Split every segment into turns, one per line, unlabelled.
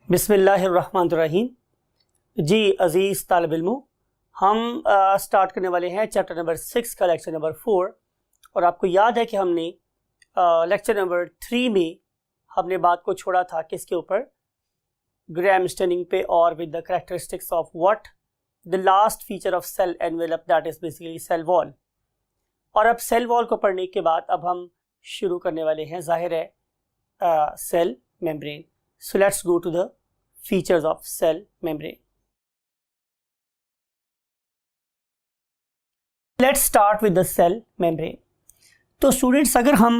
बिस्मिल्लाहिर्रहमानिर्रहीम। जी अज़ीज़ तालिब इल्मों, हम स्टार्ट करने वाले हैं चैप्टर नंबर 6 का लेक्चर नंबर 4। और आपको याद है कि हमने लेक्चर नंबर 3 में हमने बात को छोड़ा था किसके ऊपर, ग्राहम स्टेनिंग पे, और with the characteristics of what the last feature of cell envelope that is basically cell wall. और अब सेल वॉल को पढ़ने के बाद अब हम शुरू करने वाले हैं, जाहिर है, cell membrane. So let's go to the features of cell membrane. Let's start with the cell membrane. तो स्टूडेंट्स, अगर हम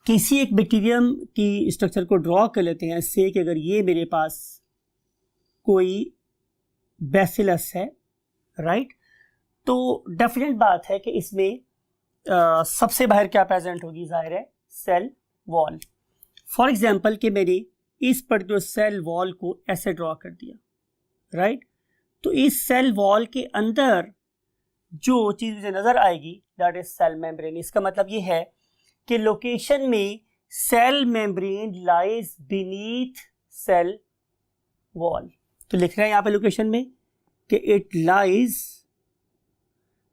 किसी एक बैक्टीरियम की स्ट्रक्चर को ड्रॉ कर लेते हैं, से कि अगर ये मेरे पास कोई बैसिलस है, राइट, तो डेफिनेट बात है कि इसमें सबसे बाहर क्या प्रेजेंट होगी, जाहिर है सेल वॉल। फॉर एग्जाम्पल कि मैंने इस पर्टिकुलर सेल वॉल को ऐसे ड्रॉ कर दिया, राइट, तो इस सेल वॉल के अंदर जो चीज़ मुझे नज़र आएगी दैट इज सेल मेम्ब्रेन। इसका मतलब ये है कि लोकेशन में cell membrane lies beneath cell wall. तो लिख रहे हैं यहाँ पे लोकेशन में कि इट लाइज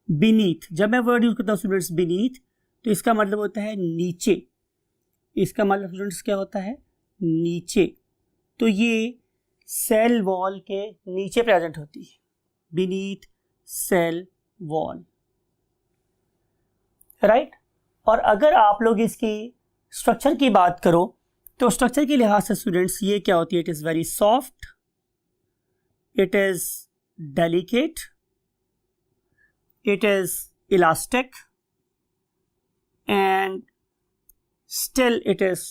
बीनीथ। जब मैं वर्ड यूज करता हूँ स्टूडेंट्स बीनीथ, तो इसका मतलब होता है नीचे। इसका मतलब स्टूडेंट्स क्या होता है, नीचे। तो ये सेल वॉल के नीचे प्रेजेंट होती है, बीनीथ सेल वॉल, राइट। और अगर आप लोग इसकी स्ट्रक्चर की बात करो तो स्ट्रक्चर के लिहाज से स्टूडेंट्स ये क्या होती है, it is very soft, it is delicate, it is elastic and still it is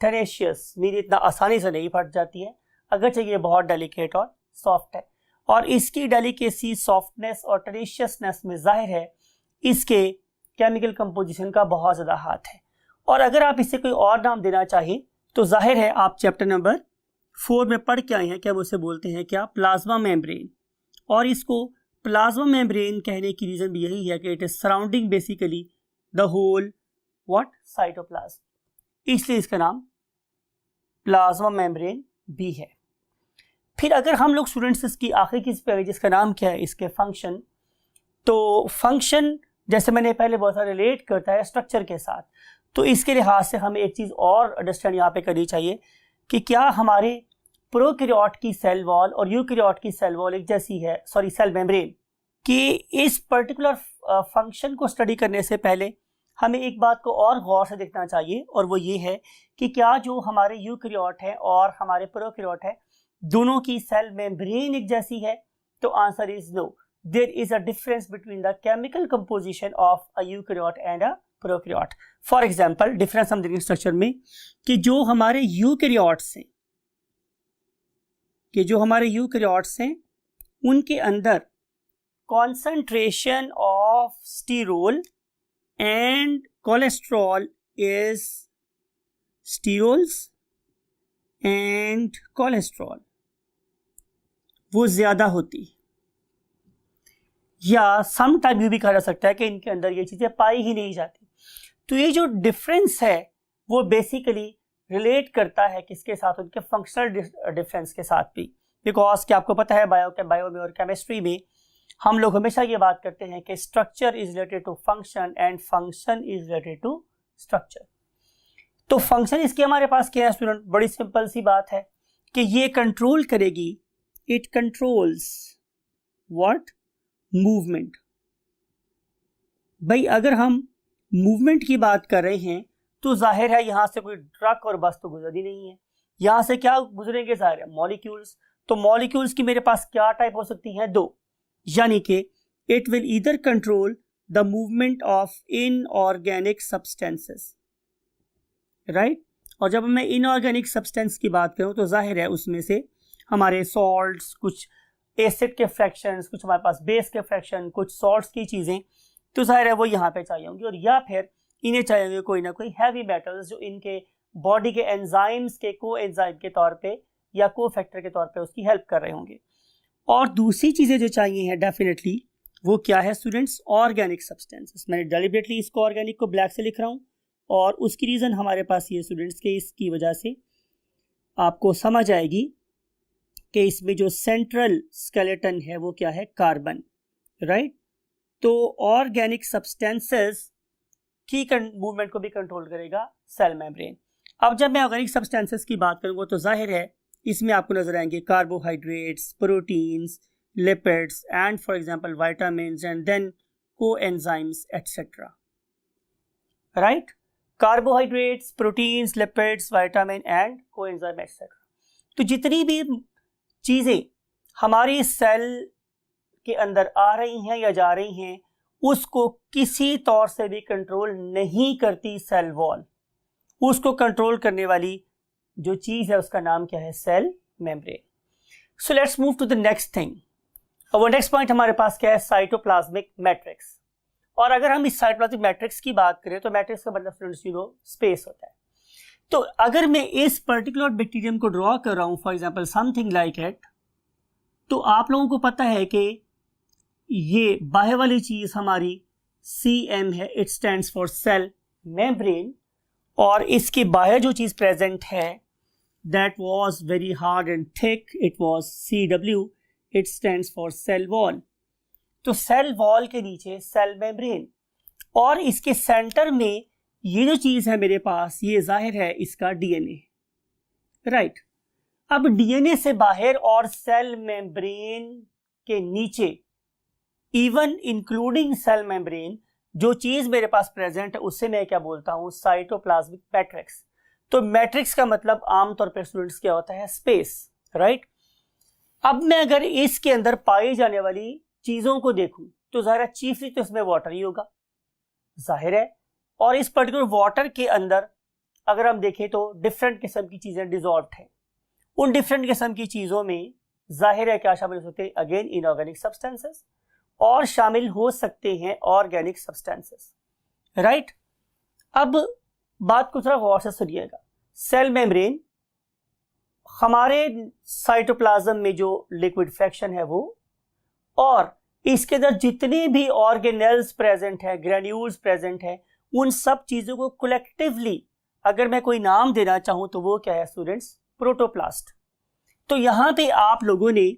tenacious. Mean इतना आसानी से नहीं फट जाती है, अगरचे ये बहुत डेलिकेट और सॉफ्ट है। और इसकी डेलिकेसी, सॉफ्टनेस और टेनेशियसनेस में जाहिर है इसके केमिकल कंपोजिशन का बहुत ज़्यादा हाथ है। और अगर आप इसे कोई और नाम देना चाहें तो जाहिर है आप चैप्टर नंबर 4 में पढ़ के आए हैं, क्या उसे बोलते हैं, क्या, प्लाज्मा मेम्ब्रेन। और इसको प्लाज्मा मेम्ब्रेन कहने की रीज़न भी यही है कि it is surrounding basically the whole what, cytoplasm, इसलिए इसका नाम प्लाज्मा मेम्ब्रेन भी है। फिर अगर हम लोग स्टूडेंट्स इसकी आखिरी चीज़ पे आए जिसका नाम क्या है, इसके फंक्शन, तो फंक्शन जैसे मैंने पहले बहुत सारा रिलेट करता है स्ट्रक्चर के साथ, तो इसके लिहाज से हमें एक चीज़ और अंडरस्टैंड यहाँ पे करनी चाहिए कि क्या हमारे प्रोकैरियोट की सेल वॉल और यूकैरियोट की सेल वॉल एक जैसी है, सॉरी सेल मेम्ब्रेन, कि इस पर्टिकुलर फंक्शन को स्टडी करने से पहले हमें एक बात को और गौर से देखना चाहिए, और वो ये है कि क्या जो हमारे यूकैरियोट है और हमारे प्रोकैरियोट है दोनों की सेल मेम्ब्रेन एक जैसी है। तो answer is no, there is a difference between the chemical composition of a eukaryote and a prokaryote. For example difference हम देखेंगे स्ट्रक्चर में कि जो हमारे यूकैरियोट्स हैं उनके अंदर concentration of sterol and cholesterol is sterols and cholesterol वो ज्यादा होती, या सम टाइम ये भी कहा जा सकता है कि इनके अंदर ये चीजें पाई ही नहीं जाती। तो ये जो डिफरेंस है वो बेसिकली रिलेट करता है किसके साथ, उनके फंक्शनल डिफरेंस के साथ भी। बिकॉज कि आपको पता है बायो में और केमिस्ट्री में हम लोग हमेशा ये बात करते हैं कि structure is related to function and function is related to structure. तो फंक्शन इसके हमारे पास क्या है स्टूडेंट, बड़ी सिंपल सी बात है कि ये कंट्रोल करेगी, इट कंट्रोल्स व्हाट, मूवमेंट। भाई अगर हम मूवमेंट की बात कर रहे हैं तो जाहिर है यहां से कोई ट्रक और बस तो गुजरती नहीं है, यहां से क्या गुजरेंगे, जाहिर है मॉलिक्यूल्स। तो मॉलिक्यूल्स की मेरे पास क्या टाइप हो सकती हैं, दो, यानी कि it will either control the movement of inorganic substances, right. और जब मैं इनऑर्गेनिक सब्सटेंस की बात करूं तो जाहिर है उसमें से हमारे सॉल्ट्स, कुछ एसिड के फ्रैक्शंस, कुछ हमारे पास बेस के फ्रैक्शन, कुछ सॉल्ट्स की चीज़ें, तो जाहिर है वो यहाँ पे चाहिए होंगी। और या फिर इन्हें चाहिए होंगे कोई ना कोई हैवी मेटल्स जो इनके बॉडी के एंजाइम्स के को एंजाइम के तौर पे या को फैक्टर के तौर पे उसकी हेल्प कर रहे होंगे। और दूसरी चीज़ें जो चाहिए हैं डेफिनेटली वो क्या है स्टूडेंट्स, ऑर्गेनिक सब्सटेंसेस। मैंने डेलिबरेटली इसको ऑर्गेनिक को ब्लैक से लिख रहा हूँ, और उसकी रीज़न हमारे पास ये स्टूडेंट्स के इसकी वजह से आपको समझ आएगी कि इसमें जो सेंट्रल स्केलेटन है वो क्या है, कार्बन, राइट। तो ऑर्गेनिक सब्सटेंसेस की मूवमेंट को भी कंट्रोल करेगा सेल मेम्ब्रेन। अब जब मैं ऑर्गेनिक सब्सटेंसेस की बात करूंगा तो जाहिर है इसमें आपको नजर आएंगे carbohydrates, proteins, lipids and for example vitamins and then coenzymes etcetera, right. Carbohydrates, proteins, lipids, vitamin and coenzyme etcetera. तो जितनी भी चीजें हमारी सेल के अंदर आ रही हैं या जा रही हैं उसको किसी तौर से भी कंट्रोल नहीं करती सेल वॉल। उसको कंट्रोल करने वाली जो चीज है उसका नाम क्या है, cell membrane. So let's move to the next thing. और नेक्स्ट पॉइंट हमारे पास क्या है, साइटोप्लाज्मिक मैट्रिक्स। और अगर हम इस साइटोप्लाज्मिक मैट्रिक्स की बात करें तो मैट्रिक्स का मतलब स्टूडेंट्स स्पेस होता है। तो अगर मैं इस पर्टिकुलर बैक्टीरियम को ड्रॉ कर रहा हूं for example something like it, तो आप लोगों को पता है कि ये बाहर वाली चीज हमारी CM है, it stands for sale membrane, और इसके बाहर जो चीज प्रेजेंट है that was very hard and thick, it was CW, it stands for sale wall. तो सेल वॉल के नीचे सेल मेम्ब्रेन, और इसके सेंटर में ये जो चीज है मेरे पास, ये जाहिर है इसका DNA, राइट। अब DNA से बाहर और सेल मेम्ब्रेन के नीचे, इवन इंक्लूडिंग सेल मेम्ब्रेन, जो चीज मेरे पास प्रेजेंट है उससे मैं क्या बोलता हूं, साइटोप्लाज्मिक मैट्रिक्स। तो मैट्रिक्स का मतलब आमतौर पर स्टूडेंट्स क्या होता है, स्पेस, राइट। अब मैं अगर इसके अंदर पाई जाने वाली चीजों को देखूं तो जाहिर चीफली तो इसमें वाटर ही होगा, जाहिर है। और इस पर्टिकुलर वाटर के अंदर अगर हम देखें तो डिफरेंट किस्म की चीजें डिजॉल्व्ड हैं। उन डिफरेंट किस्म की चीजों में जाहिर है क्या शामिल होते हैं, अगेन इनऑर्गेनिक सब्सटेंसेस, और शामिल हो सकते हैं ऑर्गेनिक सब्सटेंसेस, राइट। अब बात को थोड़ा गौर से सुनिएगा। सेल मेम्ब्रेन हमारे साइटोप्लाज्म में जो लिक्विड फ्रैक्शन है वो, और इसके अंदर जितने भी ऑर्गेनेल्स प्रेजेंट है, ग्रेन्यूल्स प्रेजेंट है, उन सब चीजों को कलेक्टिवली अगर मैं कोई नाम देना चाहूं तो वो क्या है स्टूडेंट्स, प्रोटोप्लास्ट। तो यहां पे आप लोगों ने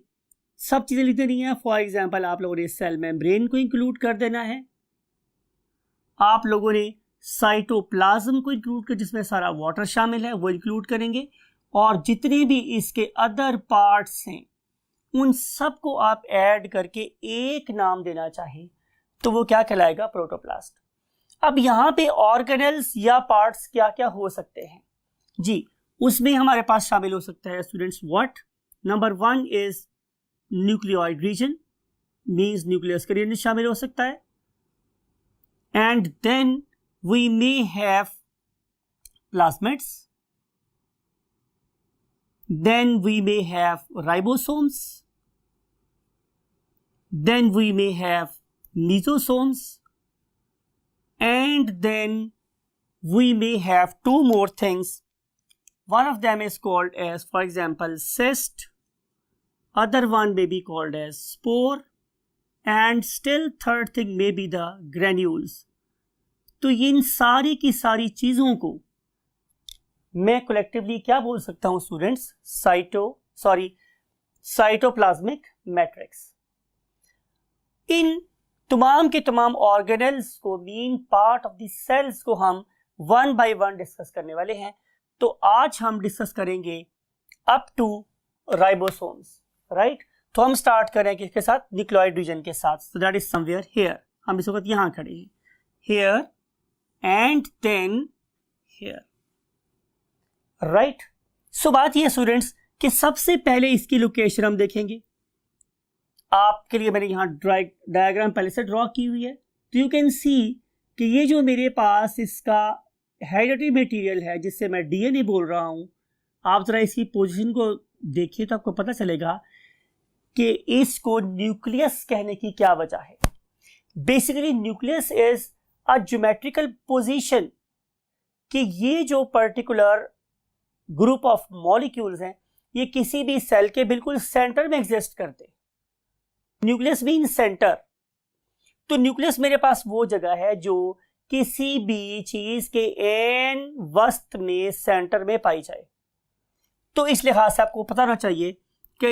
सब चीजें लिख देनी है। फॉर एग्जांपल आप लोगों ने सेल मेम्ब्रेन को इंक्लूड कर देना है, आप लोगों ने साइटोप्लाज्म को इंक्लूड कर जिसमें सारा वाटर शामिल है वो इंक्लूड करेंगे, और जितने भी इसके अदर पार्ट्स हैं उन सब को आप ऐड करके एक नाम देना चाहें तो वो क्या कहलाएगा, प्रोटोप्लास्ट। अब यहां पे ऑर्गेनेल्स या पार्ट्स क्या क्या हो सकते हैं जी, उसमें हमारे पास शामिल हो सकता है students what, number 1 is nucleoid region, means nucleus का रीजन शामिल हो सकता है, and then we may have plasmids, then we may have ribosomes, then we may have lysosomes, and then we may have two more things. One of them is called as, for example, cyst, other one may be called as spore, and still third thing may be the granules. तो इन सारी की सारी चीजों को मैं collectively क्या बोल सकता हूं स्टूडेंट्स, साइटोप्लाज्मिक मैट्रिक्स। इन तमाम के तमाम ऑर्गेनेल्स को, main part of the cells को हम वन बाय वन डिस्कस करने वाले हैं। तो आज हम डिस्कस करेंगे अप टू राइबोसोम्स, राइट। तो हम स्टार्ट करें किसके साथ, न्यूक्लियोइड रीजन के साथ। So that is somewhere here, हम इस वक्त यहां खड़े हैं, here and then here, right. So बात यह स्टूडेंट्स कि सबसे पहले इसकी लोकेशन हम देखेंगे। आपके लिए मैंने यहां डायग्राम पहले से ड्रॉ की हुई है, तो यू कैन सी कि ये जो मेरे पास इसका हेरिडिटरी मटेरियल है जिससे मैं DNA बोल रहा हूं, आप जरा इसकी पोजीशन को देखिए तो आपको पता चलेगा कि इसको न्यूक्लियस कहने की क्या वजह है। Basically nucleus is a geometrical position, कि ये जो पर्टिकुलर ग्रुप ऑफ मॉलिक्यूल्स हैं ये किसी भी सेल के बिल्कुल सेंटर में एग्जिस्ट करते। Nucleus mean centre. तो न्यूक्लियस मेरे पास वो जगह है जो किसी भी चीज के एन वस्त में सेंटर में पाई जाए। तो इस लिहाज से आपको पता होना चाहिए कि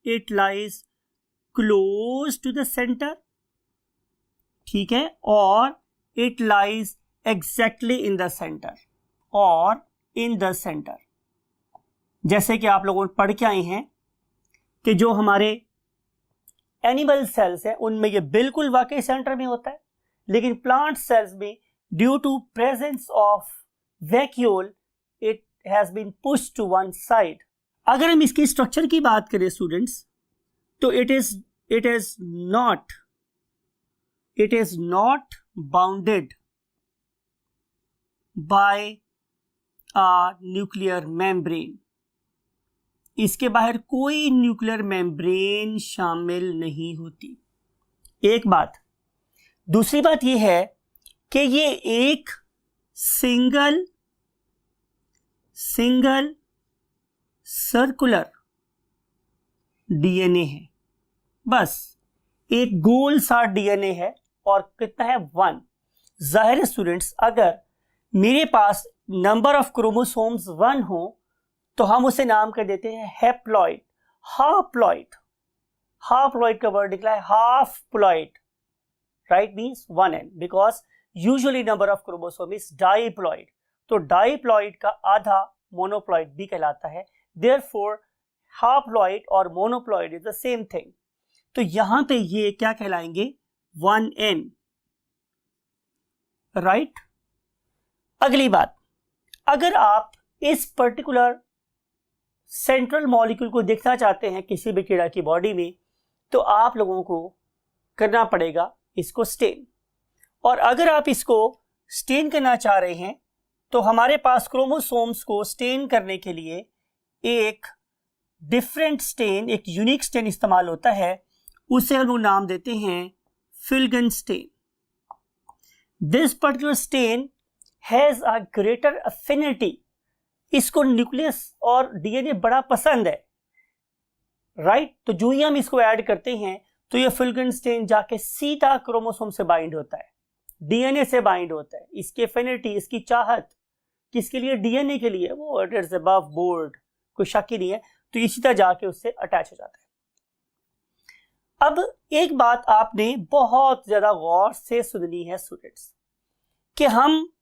it lies close to the centre, ठीक है, और it lies exactly in the centre और इन द सेंटर। जैसे कि आप लोगों ने पढ़ के आए हैं कि जो हमारे एनिमल सेल्स हैं उनमें ये बिल्कुल वाकई सेंटर में होता है, लेकिन प्लांट सेल्स में due to presence of vacuole it has been pushed to one side. अगर हम इसकी स्ट्रक्चर की बात करें स्टूडेंट्स, तो it is not bounded by a nuclear membrane. इसके बाहर कोई न्यूक्लियर मेम्ब्रेन शामिल नहीं होती। एक बात। दूसरी बात यह है कि ये एक सिंगल सर्कुलर डीएनए है, बस एक गोल सा डीएनए है, और कितना है 1। जाहिर है स्टूडेंट्स, अगर मेरे पास नंबर ऑफ क्रोमोसोम्स 1 हो तो हम उसे नाम कर देते हैं हैप्लॉइड। हाप्लॉइड का वर्ड निकला है haploid, right, means 1n, because usually number of chromosome is diploid. तो डाइप्लॉइड का आधा मोनोप्लॉइड भी कहलाता है। देयरफॉर हाप्लॉइड और monoploid is the same thing. तो यहां पे ये क्या कहलाएंगे 1n, राइट। अगली बात, अगर आप इस पर्टिकुलर सेंट्रल मॉलिक्यूल को देखना चाहते हैं किसी भी कीड़ा की बॉडी में, तो आप लोगों को करना पड़ेगा इसको स्टेन। और अगर आप इसको स्टेन करना चाह रहे हैं तो हमारे पास क्रोमोसोम्स को स्टेन करने के लिए एक डिफरेंट स्टेन, एक यूनिक स्टेन इस्तेमाल होता है। उसे हम नाम देते हैं Feulgen stain. This particular stain has a greater affinity. इसको न्यूक्लियस और डीएनए बड़ा पसंद है, राइट। तो जो ही हम इसको ऐड करते हैं तो ये फिल्गन स्टेन जाके सीधा क्रोमोसोम से बाइंड होता है, डीएनए से बाइंड होता है। इसकी एफिनिटी, इसकी चाहत किसके लिए? डीएनए के लिए। वो इट इज अबव बोर्ड, कोई शक ही नहीं है। तो ये सीधा जाके उससे अटैच हो जाता है। अब एक बात आपने बहुत ज्यादा गौर से सुननी है स्टूडेंट्स, कि हम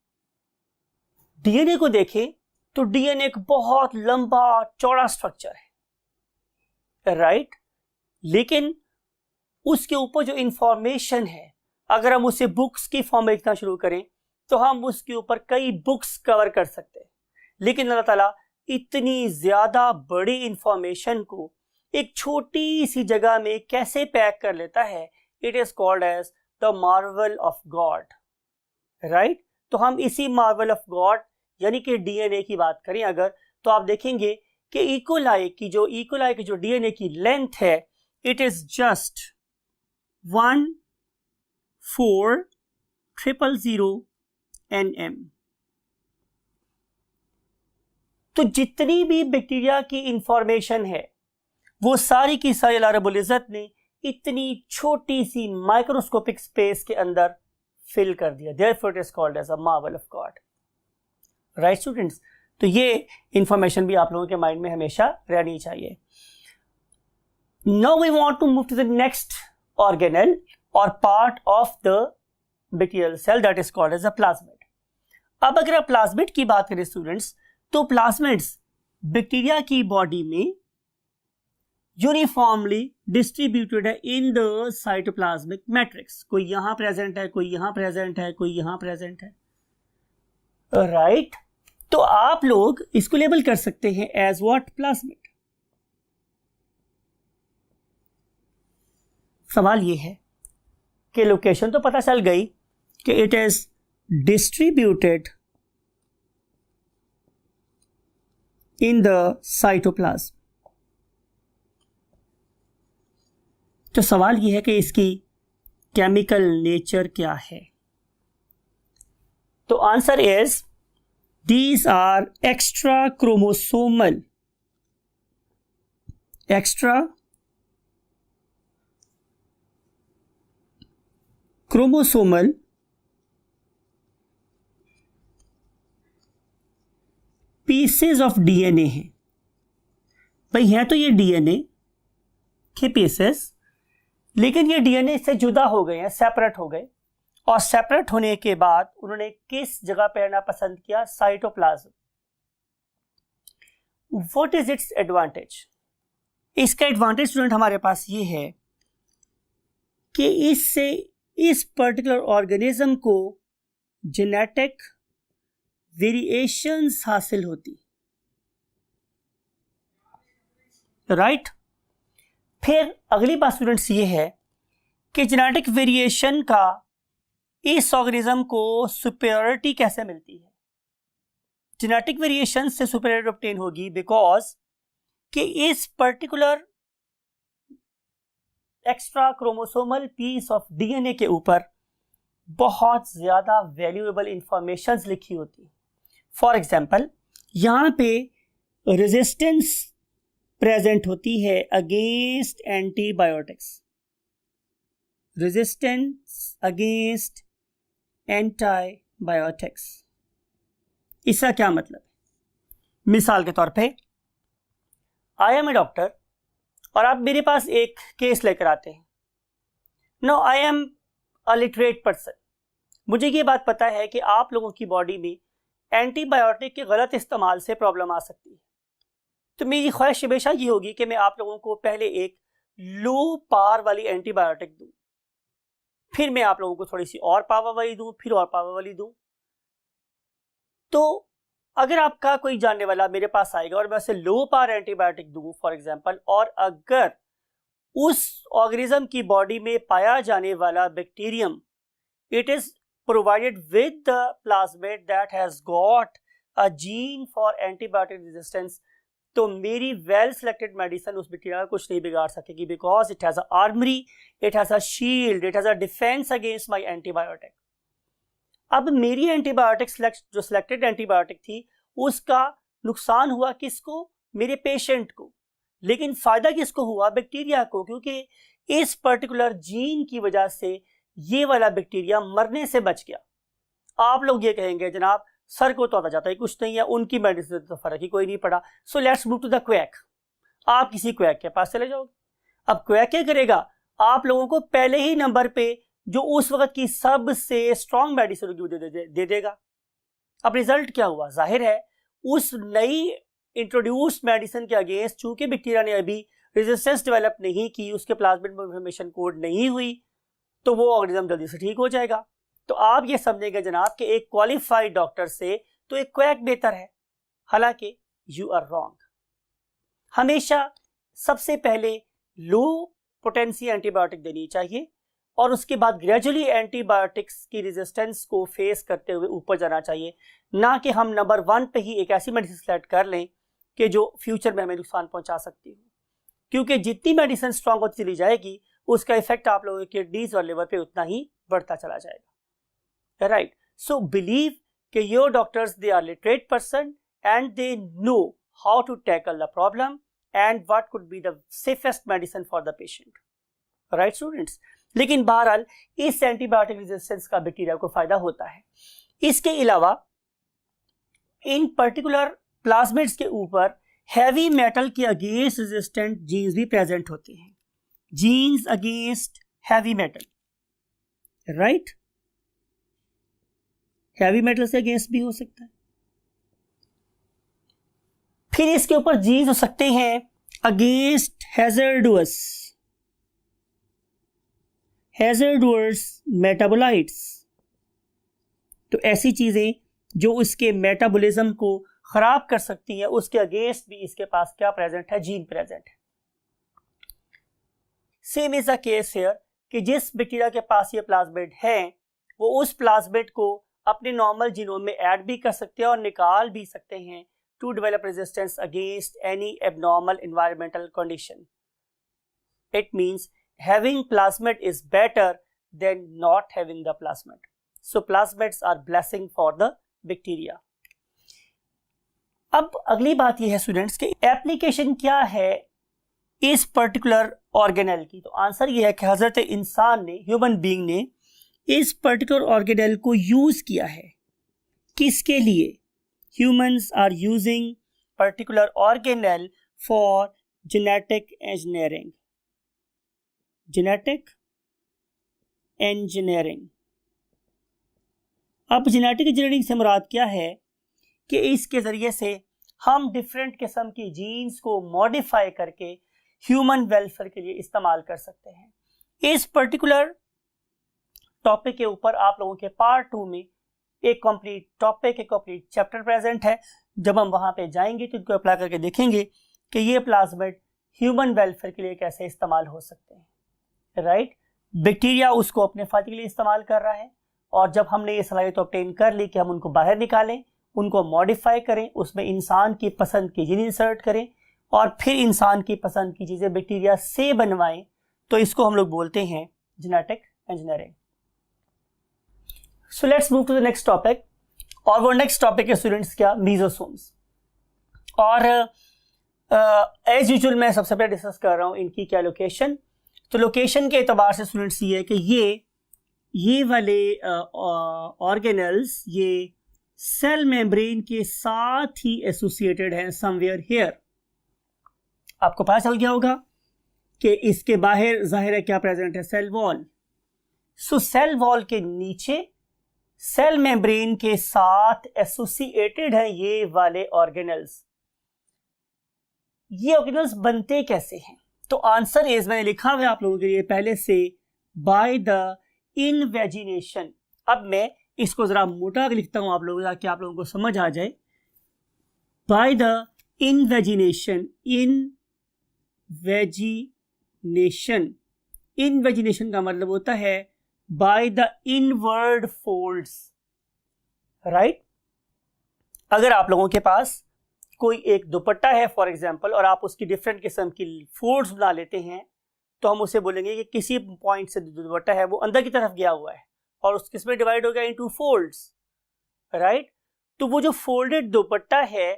डीएनए को देखें तो डीएनए एक बहुत लंबा चौड़ा स्ट्रक्चर है, राइट। लेकिन उसके ऊपर जो इंफॉर्मेशन है, अगर हम उसे बुक्स की फॉर्म में लिखना शुरू करें तो हम उसके ऊपर कई बुक्स कवर कर सकते हैं। लेकिन अल्लाह ताला इतनी ज्यादा बड़ी इंफॉर्मेशन को एक छोटी सी जगह में कैसे पैक कर लेता है? It is called as the marvel of God, right. तो हम इसी मार्वल ऑफ गॉड यानी कि डीएनए की बात करें अगर, तो आप देखेंगे कि इकोलाई की जो डीएनए की लेंथ है, इट इज जस्ट 1,4,000 nm। तो जितनी भी बैक्टीरिया की इंफॉर्मेशन है वो सारी की सारी अल्लाह रब्बुल इज्जत ने इतनी छोटी सी माइक्रोस्कोपिक स्पेस के अंदर फिल कर दिया। Therefore it is called as a marvel of God, right students। तो ये इंफॉर्मेशन भी आप लोगों के माइंड में हमेशा रहनी चाहिए। Now we want to move to the next organelle or part of the bacterial cell that is called as a plasmid। अब अगर आप प्लाज्मिड की बात करें स्टूडेंट्स, तो प्लाज्मिड्स बैक्टीरिया की बॉडी में यूनिफॉर्मली डिस्ट्रीब्यूटेड है इन द साइटोप्लाज्मिक मैट्रिक्स। कोई यहां प्रेजेंट है, कोई यहां प्रेजेंट है, कोई यहां प्रेजेंट है, राइट। तो आप लोग इसको लेबल कर सकते हैं एज व्हाट? प्लाज्मिड। सवाल यह है कि लोकेशन तो पता चल गई कि it is distributed in the cytoplasm. तो सवाल यह है कि इसकी केमिकल नेचर क्या है? तो answer is these are extra chromosomal pieces of DNA हैं। भाई हैं तो ये डीएनए के पीसेस, लेकिन ये डीएनए से जुदा हो गए हैं, सेपरेट हो गए, और सेपरेट होने के बाद उन्होंने किस जगह पे रहना पसंद किया? Cytoplasm. What is it's advantage? इसका एडवांटेज स्टूडेंट हमारे पास ये है कि इससे इस पर्टिकुलर ऑर्गेनिज्म को जेनेटिक वेरिएशंस हासिल होती, राइट? फिर अगली बात स्टूडेंट्स ये है कि जेनेटिक वेरिएशन का इस ऑर्गेनिज्म को सुपेरियरिटी कैसे मिलती है? जेनेटिक वेरिएशन से सुपेरियरिटी ऑब्टेन होगी बिकॉज कि इस particular extra chromosomal piece of DNA के ऊपर बहुत ज्यादा वैल्यूएबल इंफॉर्मेशन लिखी होती। फॉर एग्जाम्पल, यहां पे रेजिस्टेंस प्रेजेंट होती है against antibiotics, resistance against antibiotics. इसका क्या मतलब है? मिसाल के तौर पे आई एम ए डॉक्टर और आप मेरे पास एक केस लेकर आते हैं। No, I am a literate person. मुझे ये बात पता है कि आप लोगों की बॉडी में एंटीबायोटिक के गलत इस्तेमाल से प्रॉब्लम आ सकती है। तो मेरी ख्वाहिश हमेशा ये होगी कि मैं आप लोगों को पहले एक लो पावर वाली एंटीबायोटिक दूं, फिर मैं आप लोगों को थोड़ी सी और पावर वाली दूं, फिर और पावर वाली दूं। तो अगर आपका कोई जानने वाला मेरे पास आएगा और मैं उसे लो पावर एंटीबायोटिक दूं फॉर एग्जांपल, और अगर उस ऑर्गेनिज्म की बॉडी में पाया जाने वाला bacterium it is provided with the plasmid that has got a gene for antibiotic resistance, तो मेरी वेल सिलेक्टेड मेडिसिन उस बैक्टीरिया का कुछ नहीं बिगाड़ सकेगी because it has a armoury, it has a shield, it has a defence against my antibiotic. अब मेरी एंटीबायोटिक जो सिलेक्टेड एंटीबायोटिक थी उसका नुकसान हुआ किसको? मेरे पेशेंट को। लेकिन फायदा किसको हुआ? बैक्टीरिया को, क्योंकि इस पर्टिकुलर जीन की वजह से ये वाला बैक्टीरिया मरने से बच गया। आप लोग ये कहेंगे जनाब सर को तो आता जाता है कुछ नहीं है, उनकी मेडिसिन तो फर्क ही कोई नहीं पड़ा। So let's move to the quack. आप किसी क्वैक के पास चले जाओगे। अब क्वैक क्या करेगा? आप लोगों को पहले ही नंबर पे जो उस वक्त की सबसे स्ट्रॉन्ग मेडिसिन दे देगा। अब रिजल्ट क्या हुआ? जाहिर है उस नई इंट्रोड्यूस्ड मेडिसिन के अगेंस्ट चूंकि बैक्टीरिया ने अभी रेजिस्टेंस डेवलप नहीं की, उसके प्लाज्मिड में इंफॉर्मेशन कोड नहीं हुई, तो वो ऑर्गेनिज्म जल्दी से ठीक हो जाएगा। तो आप ये समझेंगे जनाब कि एक क्वालिफाइड डॉक्टर से तो एक क्वैक बेहतर है। हालांकि यू आर रॉन्ग। हमेशा सबसे पहले लो पोटेंसी एंटीबायोटिक देनी चाहिए और उसके बाद ग्रेजुअली एंटीबायोटिक्स की रेजिस्टेंस को फेस करते हुए ऊपर जाना चाहिए, ना कि हम नंबर 1 पे ही एक ऐसी मेडिसिन सेलेक्ट कर लें कि जो फ्यूचर में हमें नुकसान पहुंचा सकती हो। क्योंकि जितनी मेडिसिन स्ट्रांग होती चली जाएगी उसका इफेक्ट आप लोगों के किडनीज और लिवर पे उतना ही बढ़ता चला जाएगा, राइट? सो बिलीव कि your doctors they are literate person and they know how to tackle the problem and what could be the safest medicine for the patient, right students? लेकिन बहरहाल इस एंटीबायोटिक रेजिस्टेंस का bacteria को फायदा होता है। इसके अलावा इन पर्टिकुलर प्लाज्मिड्स के ऊपर हैवी मेटल के अगेंस्ट रेजिस्टेंट जीन्स भी प्रेजेंट होते हैं। Genes against heavy metal, right? Heavy metal से अगेंस्ट भी हो सकता है। फिर इसके ऊपर जीन्स हो सकते हैं अगेंस्ट हैजर्डस मेटाबोलाइट्स, तो ऐसी चीजें जो उसके मेटाबॉलिज्म को खराब कर सकती हैं उसके अगेंस्ट भी इसके पास क्या प्रेजेंट है? जीन प्रेजेंट है। Same is the case here कि जिस बैक्टीरिया के पास ये प्लाज्मिड है वो उस प्लाज्मिड को अपने नॉर्मल जीनोम में ऐड भी कर सकते हैं और निकाल भी सकते हैं to develop resistance against any abnormal environmental condition. It means having plasmid is better than not having the plasmid. So plasmids are blessing for the bacteria. अब अगली बात यह है स्टूडेंट्स कि एप्लीकेशन क्या है इस पर्टिकुलर ऑर्गेनेल की। तो आंसर यह है कि हजरत इंसान ने, ह्यूमन बीइंग ने इस पर्टिकुलर ऑर्गेनेल को यूज किया है। किसके लिए? humans are using particular organelle for genetic engineering. Genetic engineering. अब जेनेटिक इंजीनियरिंग से मुराद क्या है कि इसके ज़रिए से हम डिफरेंट किस्म की जीन्स को मॉडिफाई करके ह्यूमन वेलफेयर के लिए इस्तेमाल कर सकते हैं। इस पर्टिकुलर टॉपिक के ऊपर आप लोगों के पार्ट 2 में एक कंप्लीट टॉपिक, एक कंप्लीट चैप्टर प्रेजेंट है। जब हम वहां पे जाएंगे तो इनको अप्लाई करके देखेंगे कि ये प्लाज्मिड ह्यूमन वेलफेयर के लिए कैसे इस्तेमाल हो सकते हैं। राइट, बैक्टीरिया उसको अपने फायदे के लिए इस्तेमाल कर रहा है, और जब हमने ये सलाहियत ऑब्टेन कर ली कि हम उनको बाहर निकालें, उनको मॉडिफाई करें, उसमें इंसान की पसंद की जीन इंसर्ट करें और फिर इंसान की पसंद की चीज़ें बैक्टीरिया से बनवाएं, तो इसको हम लोग बोलते हैं genetic engineering. So let's move to the next topic. और वो नेक्स्ट टॉपिक है स्टूडेंट्स क्या, मीजोसोम्स। और एज यूजुअल मैं सबसे पहले डिस्कस कर रहा हूँ इनकी क्या लोकेशन। तो लोकेशन के एतबार से स्टूडेंट्स ये है कि ये वाले ऑर्गेनल्स ये सेल मेम्ब्रेन के साथ ही एसोसिएटेड हैं समवेयर हियर। आपको पता चल गया होगा कि इसके बाहर जाहिर है क्या प्रेजेंट है, सेल वॉल। सो सेल वॉल के नीचे सेल मेम्ब्रेन के साथ एसोसिएटेड हैं ये वाले ऑर्गेनल्स। ये ऑर्गेनल्स बनते कैसे हैं? तो आंसर इज, मैंने लिखा हुआ है आप लोगों के लिए पहले से, बाय द इनवेजिनेशन। अब मैं इसको जरा मोटा लिखता हूं आप लोगों ताकि आप लोगों को समझ आ जाए। बाय द इनवेजिनेशन, इनवेजिनेशन का मतलब होता है by the inward folds. Right, अगर आप लोगों के पास कोई एक दुपट्टा है फॉर एग्जांपल, और आप उसकी डिफरेंट किस्म की फोल्ड्स बना लेते हैं, तो हम उसे बोलेंगे कि किसी पॉइंट से दुपट्टा है वो अंदर की तरफ गया हुआ है और उस किस्में डिवाइड हो गया इनटू फोल्ड्स। राइट, तो वो जो फोल्डेड दुपट्टा है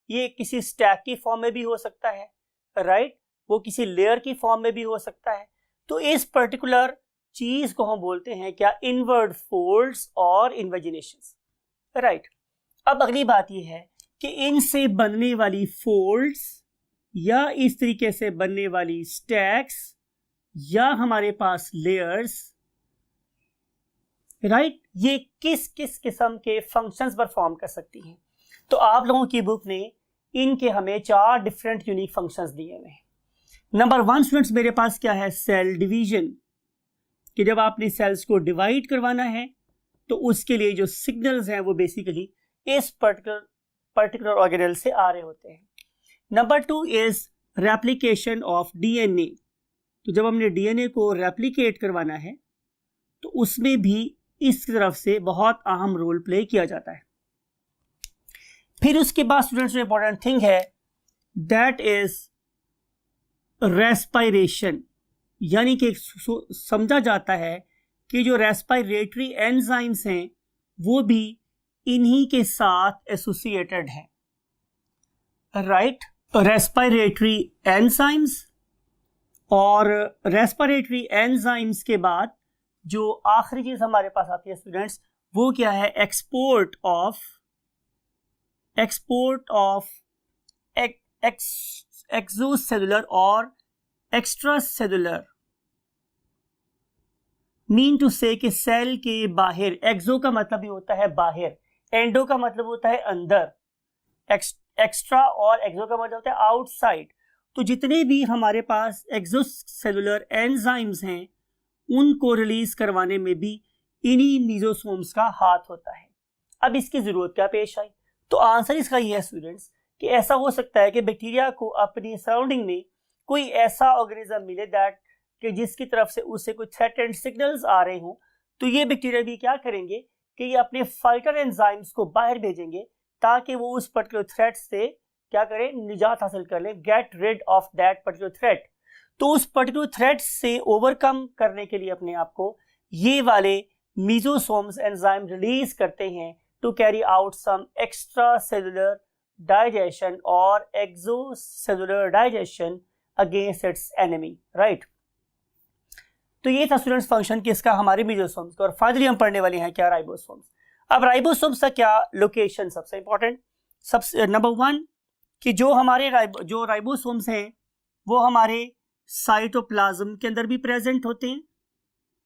ये किसी स्टैक की फॉर्म में भी हो सकता है। राइट, वो किसी लेयर की फॉर्म में भी हो सकता है। तो इस पर्टिकुलर चीज को हम बोलते हैं क्या, इनवर्ड फोल्ड्स और इन्वेजिनेशंस। राइट, अब अगली बात यह है कि इनसे बनने वाली फोल्ड्स या इस तरीके से बनने वाली स्टैक्स या हमारे पास लेयर्स, राइट, ये किस किस किस्म के फंक्शंस परफॉर्म कर सकती हैं। तो आप लोगों की बुक ने इनके हमें 4 डिफरेंट यूनिक फंक्शंस दिए हुए हैं। नंबर 1 स्टूडेंट्स मेरे पास क्या है, सेल डिवीजन, कि जब आपने सेल्स को डिवाइड करवाना है तो उसके लिए जो सिग्नल्स हैं वो बेसिकली इस पर्टिकुलर ऑर्गेनल से आ रहे होते हैं। Number 2 is replication of DNA. तो जब हमने डीएनए को रेप्लिकेट करवाना है तो उसमें भी इस तरफ से बहुत अहम रोल प्ले किया जाता है। फिर उसके बाद स्टूडेंट्स इंपॉर्टेंट थिंग है दैट इज रेस्पिरेशन, यानी कि समझा जाता है कि जो रेस्पिरेटरी एंजाइम्स हैं वो भी इन्हीं के साथ एसोसिएटेड हैं। राइट, रेस्पिरेटरी एंजाइम्स, और रेस्पिरेटरी एंजाइम्स के बाद जो आखिरी चीज हमारे पास आती है स्टूडेंट्स वो क्या है, एक्सपोर्ट ऑफ एक्सोसेलुलर और एक्स्ट्रा सेलुलर, मीन टू से कि सेल के बाहर, एक्सो का मतलब भी होता है बाहर, एंडो का मतलब होता है अंदर, एक्स्ट्रा और एक्सो का मतलब होता है आउटसाइड। तो जितने भी हमारे पास एक्सोसेलुलर एंजाइम्स हैं उनको रिलीज करवाने में भी इन्हीं मीजोसोम्स का हाथ होता है। अब इसकी जरूरत क्या पेश आई? तो आंसर इसका ये है स्टूडेंट्स कि ऐसा हो सकता है कि बैक्टीरिया को अपनी सराउंडिंग में कोई ऐसा ऑर्गेनिज्म मिले दैट कि जिसकी तरफ से उससे कोई थ्रेट एंड सिग्नल्स आ रहे हों, तो ये बैक्टीरिया भी क्या करेंगे कि ये अपने फाइटर एंजाइम्स को बाहर भेजेंगे ताकि वो उस पर्टिकुलर थ्रेट से क्या करें, निजात हासिल कर ले, get rid of that particular threat. तो उस पर्टिकुलर थ्रेट से ओवरकम करने के लिए अपने आप को ये वाले मीजोसोम्स एंजाइम रिलीज करते हैं to carry out some extra cellular digestion और exocellular digestion against its enemy. Right, तो ये था स्टूडेंट्स फंक्शन किसका, हमारे मीजोसोम्स का। और फाइनली हम पढ़ने वाले हैं क्या, राइबोसोम्स। अब राइबोसोम्स का क्या लोकेशन सबसे इंपॉर्टेंट, सबसे नंबर 1 कि जो हमारे जो राइबोसोम्स हैं वो हमारे साइटोप्लाज्म के अंदर भी प्रेजेंट होते हैं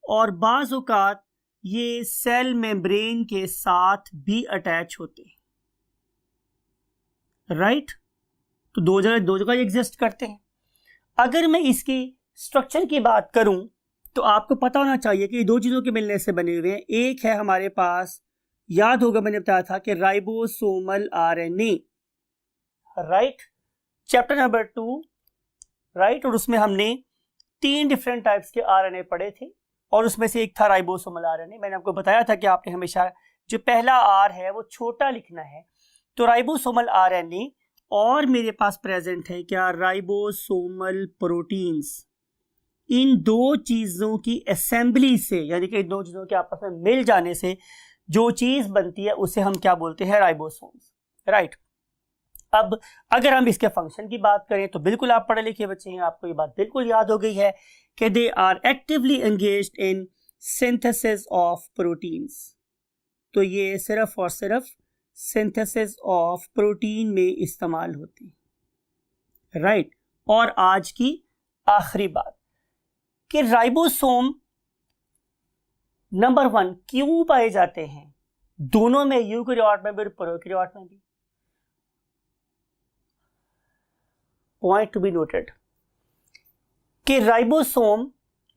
और बाज़ औक़ात ये सेल मेम्ब्रेन के साथ भी अटैच होते हैं, राइट। तो दो जगह एग्जिस्ट करते हैं। अगर मैं इसकी स्ट्रक्चर की बात करूं तो आपको पता होना चाहिए कि दो चीज़ों के मिलने से बने हुए हैं। एक है हमारे पास, याद होगा मैंने बताया था कि ribosomal RNA, right, chapter number 2, right. और उसमें हमने 3 डिफरेंट टाइप्स के आरएनए पढ़े थे और उसमें से एक था राइबोसोमल आरएनए। मैंने आपको बताया था कि आपने हमेशा जो पहला आर है वो छोटा लिखना है। तो राइबोसोमल आरएनए और मेरे पास प्रेजेंट है क्या, राइबोसोमल प्रोटीन्स। इन दो चीजों की असेंबली से, यानी कि इन दो चीजों के आपस में मिल जाने से जो चीज बनती है उसे हम क्या बोलते हैं, राइबोसोम्स, राइट। अब अगर हम इसके फंक्शन की बात करें तो बिल्कुल आप पढ़े लिखे बच्चे हैं, आपको ये बात बिल्कुल याद हो गई है कि they are actively engaged in synthesis of proteins. तो ये सिर्फ और सिर्फ सिंथेसिस ऑफ प्रोटीन में इस्तेमाल होती है, राइट। और आज की आखिरी बात कि राइबोसोम नंबर 1 क्यों पाए जाते हैं, दोनों में, यूकेरियोट में भी और प्रोकैरियोट में भी। पॉइंट टू बी नोटेड कि राइबोसोम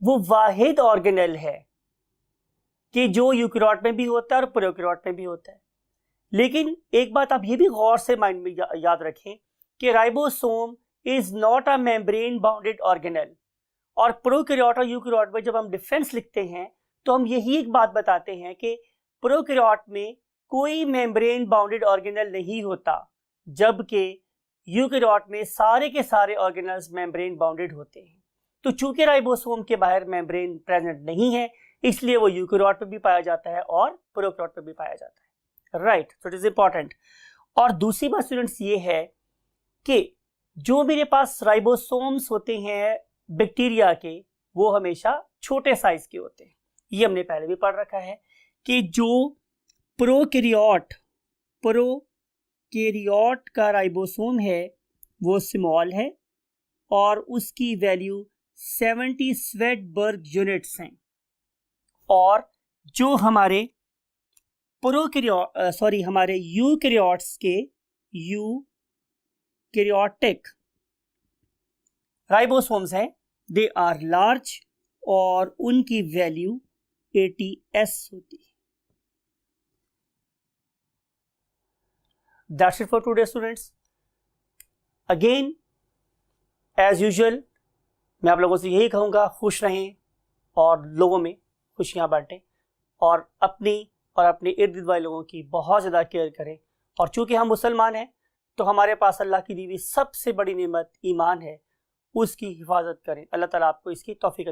वो वाहिद ऑर्गेनेल है कि जो यूकेरियोट में भी होता है और प्रोकैरियोट में भी होता है। लेकिन एक बात आप ये भी गौर से माइंड में याद रखें कि ribosome is not a membrane bounded organelle. और प्रोकैरियोट और यूकेरियोट में जब हम डिफरेंस लिखते हैं तो हम यही एक बात बताते हैं कि प्रोकैरियोट में कोई मेम्ब्रेन बाउंडेड ऑर्गेनेल नहीं होता, जबकि यूकेरियोट में सारे के सारे ऑर्गेनेल्स मेम्ब्रेन बाउंडेड होते हैं। तो चूंकि राइबोसोम के बाहर मेम्ब्रेन प्रेजेंट नहीं है, इसलिए वो यूकेरियोट में भी पाया जाता है और प्रोकैरियोट में भी पाया जाता है, right. So it is important. और दूसरी बात स्टूडेंट्स ये है कि जो मेरे पास राइबोसोम्स होते हैं बैक्टीरिया के, वो हमेशा छोटे साइज के होते हैं। ये हमने पहले भी पढ़ रखा है कि जो प्रोकैरियोट का राइबोसोम है वो स्मॉल है और उसकी वैल्यू 70 स्वेटबर्ग यूनिट्स हैं। और जो हमारे हमारे यूकेरियोट्स के यूकेरियोटिक राइबोसोम्स हैं, दे आर लार्ज और उनकी वैल्यू 80s होती है। That's it for today students. Again, as usual, मैं आप लोगों से यही कहूँगा, खुश रहें और लोगों में खुशियाँ बांटें और अपनी और अपने इर्द गिर्द वाले लोगों की बहुत ज़्यादा केयर करें। और चूँकि हम मुसलमान हैं तो हमारे पास अल्लाह की दी हुई सबसे बड़ी नेमत ईमान है, उसकी हिफाजत करें। अल्लाह ताला आपको इसकी तौफीक